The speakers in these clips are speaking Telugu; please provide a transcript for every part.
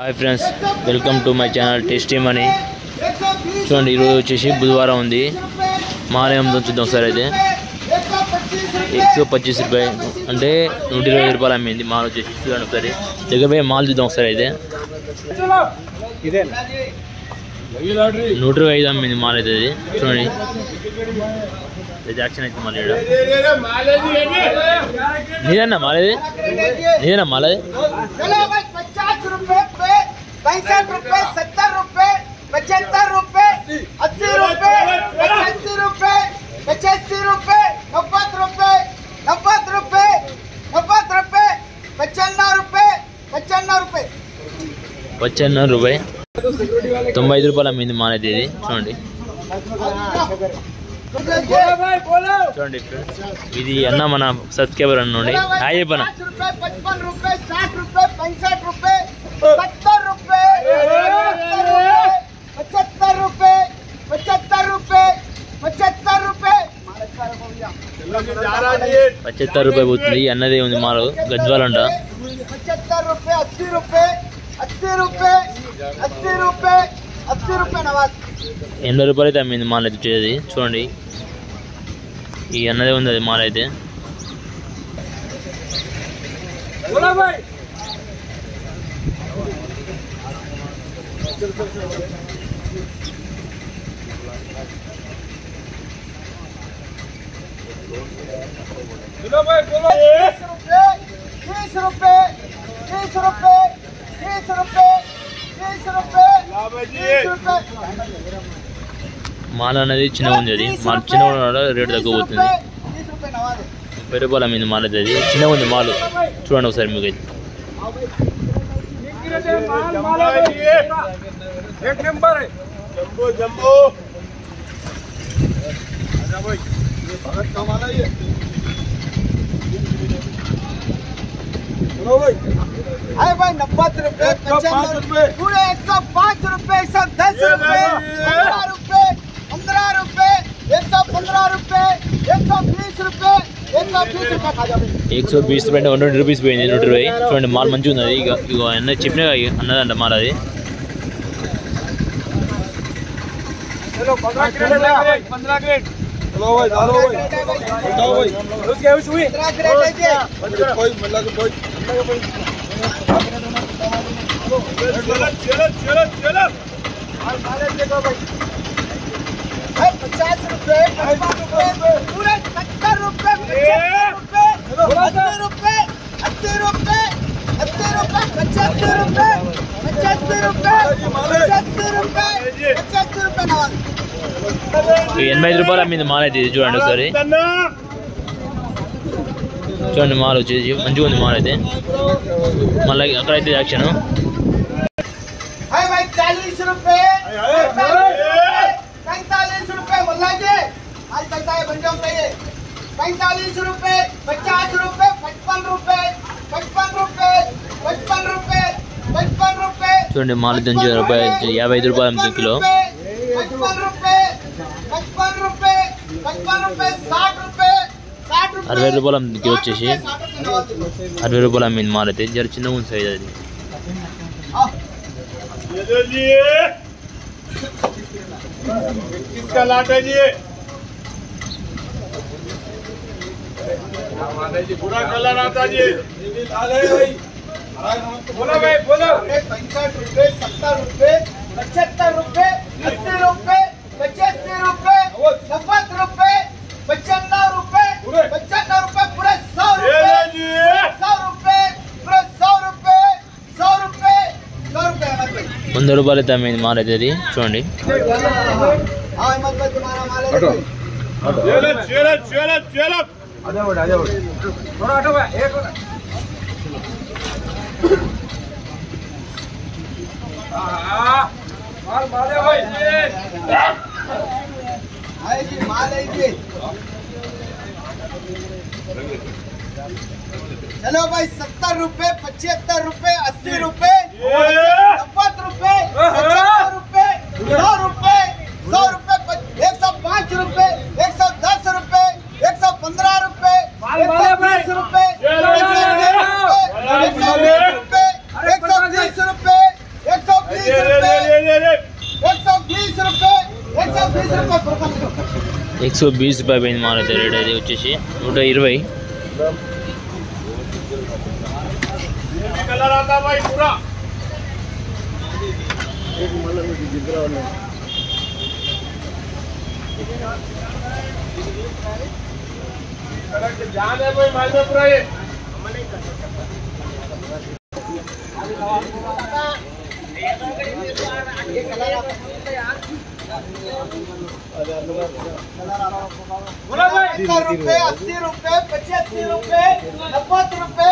hi friends welcome to my channel tasty money చూడండి ఈరోజు వచ్చేసి బుధవారం ఉంది మాల్ ఏమో చూద్దాం సార్ అయితే 125 రూపాయలు అంటే 120 రూపాయలు అమ్మింది మాల్ వచ్చేసి చూడండి ఒకసారి దగ్గర పోయి మాల్ చూద్దాం సార్ అయితే 125 అమ్మింది మాల్ అయితే ఇది చూడండి రిజెక్షన్ అయితే మళ్ళీ నీదన్నా మాలేది నీదన్నా మాలేది 65 रुपए 70 रुपए 75 रुपए 80 रुपए 85 रुपए 85 रुपए 90 रुपए 90 रुपए 90 रुपए 95 रुपए 95 रुपए 95 రూపాయలు అమ్మింది మాల్ అయితే ఇది చూడండి చూడండి ఇది అన్న మన సబ్స్క్రైబర్ అన్నండి హాయ్ చెప్పనా 55 रुपए 60 रुपए 65 रुपए 70 रुपए 75 रुपए 75 रुपए 75 रुपए 75 రూపాయలు పోతుంది అన్నదే ఉంది మాలు గజ్వాలంట 75 रुपए 80 रुपए 80 रुपए 80 रुपए 80 रुपए नवाज 80 రూపాయలు అయితే అమ్మింది మాల్ అయితే వచ్చేది చూడండి ఈ అన్నదే ఉంది అది మాల్ అయితే మాల్ అనేది చిన్నగా ఉంది అది మాల్ చిన్నగా రేటు తక్కువ పోతుంది 30 రూపాయలు అమ్మింది మాల్ అయితే అది చిన్నగా ఉంది మాల్ చూడండి ఒకసారి మీకు అయితే अरे भाई 90 रुपए 95 रुपए पूरे 105 रुपए 110 रुपए 15 रुपए 115 रुपए 120 रुपए 120 रुपए खा जाओ 120 रुपए 100 రూపీస్ పోయింది 120 చూడండి మాల్ మంచిగా ఉంది ఇగో అన్న చెప్పినా అన్నదంట మాల్ అది चलो 15 ग्रेड चलो भाई डालो भाई बताओ भाई उसके हुई 15 ग्रेड लीजिए कोई मतलब कोई चलो माले देखो भाई 50 रुपए 55 रुपए पूरे 70 रुपए 80 रुपए 80 रुपए 80 रुपए 85 रुपए 85 रुपए 85 रुपए 85 रुपए नवाज 85 రూపాయలు అమ్మింది మాల్ అయితే ఇది చూడండి ఒకసారి చూడండి మాల్ వచ్చేసి మంచిగా ఉంది మాల్ అయితే మళ్ళీ అక్కడైతే యాక్షన్ 40 रुपए 45 रुपए बोला जी आज चलता है बन जाओ चाहिए 45 रुपए 50 रुपए 55 रुपए 55 रुपए 55 रुपए 55 रुपए చూడండి మాల్ 50 రూపాయలు 55 రూపాయలు అమ్ముతుంది కిలో 55 रुपए 55 रुपए 55 रुपए 60 रुपए 60 रुपए 60 రూపాయలు అమ్ముతుంది కిలో వచ్చేసి 60 రూపాయలు అమ్మింది మాల్ అయితే జర చిన్నగా ఉంది సైజ్ అది किसका लाट है जी पूरा कलर आता जी बोलो भाई बोलो 65 रुपए 70 रुपए 75 रुपए 80 रुपए 85 रुपए 90 रुपए 95 रुपए 95 रुपए पूरे 100 रुपए 100 रुपए पूरे 100 रुपए 100 रुपए 100 रुपए 100 రూపాయలు అయితే అమ్మింది మాల్ అయితే అది చూడండి हाँ मतलब तुम्हारा माल है चलो आजा थोड़ा हटो भाई एक माल है भाई आए जी माल है जी चलो भाई 70 रुपए 75 रुपए 80 रुपए 90 रुपए 75 रुपए 100 रुपए 100 रुपए 105 रुपए 110 रुपए 115 रुपए 120 रुपए 130 रुपए 130 रुपए 120 रुपये పోయింది మాల్ అయితే రేట్ అది వచ్చేసి 120 कलर आता भाई पूरा जान है भाई माल में पूरा ये रुपए 80 रुपए 85 रुपए 90 रुपए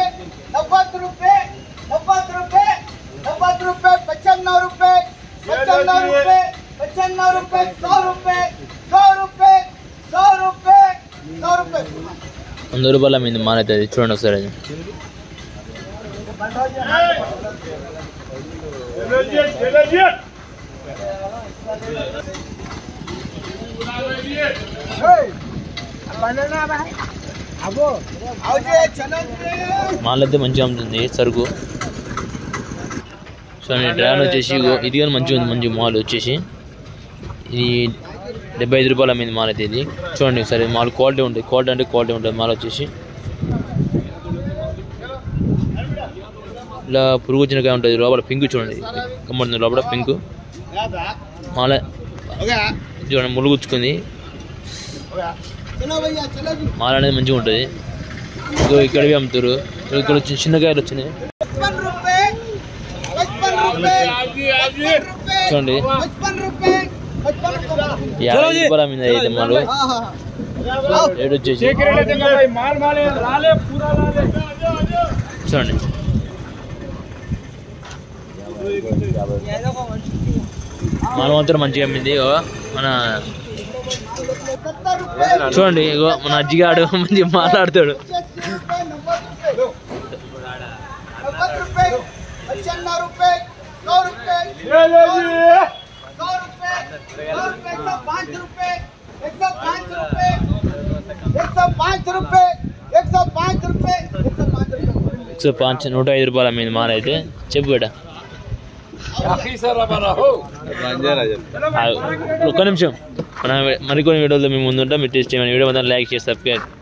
90 रुपए 90 रुपए 90 रुपए 95 रुपए 95 रुपए 95 रुपए 100 रुपए 100 रुपए 100 रुपए 100 रुपए 100 రూపాయల మీద మాల్ అయితే అది చూడండి ఒకసారి అది మాల్ అయితే మంచిగా ఉంటుంది సరుకు సో డ్రాన్ వచ్చేసి ఇది కానీ మంచిగా ఉంది మంచి మాల్ వచ్చేసి ఇది 75 రూపాయల మీద మాల్ అయితే ఇది చూడండి సరే మాల్ క్వాలిటీ ఉంటుంది క్వాలిటీ ఉంటుంది మాల్ వచ్చేసి ఇలా పురుగు వచ్చినగా ఉంటుంది లోపల పింక్ చూడండి కమ్ముతుంది లోపల పింక్ మాల చూడండి ములుగుచ్చుకుంది మాల అనేది మంచిగా ఉంటుంది ఇక్కడవి అమ్ముతారు ఇక్కడ వచ్చి చిన్నకాయలు వచ్చినాయి చూడండి 50 రూపాయల మీద అయితే మాలు రేట్ వచ్చేసి చూడండి మాల మాత్రం మంచిగా అమ్మింది మన చూడండి మన అజ్జిగాడు మంచిగా మాట్లాడతాడు సో 105 రూపాయల మీద మాల అయితే చెప్పు బేట ఒక్క నిమిషం మన మరికొన్ని వీడియోలో మేము ముందుంటాం మీరు టేస్ట్ చేయమని వీడియో మొత్తం లైక్ చేసి సబ్స్క్రైబ్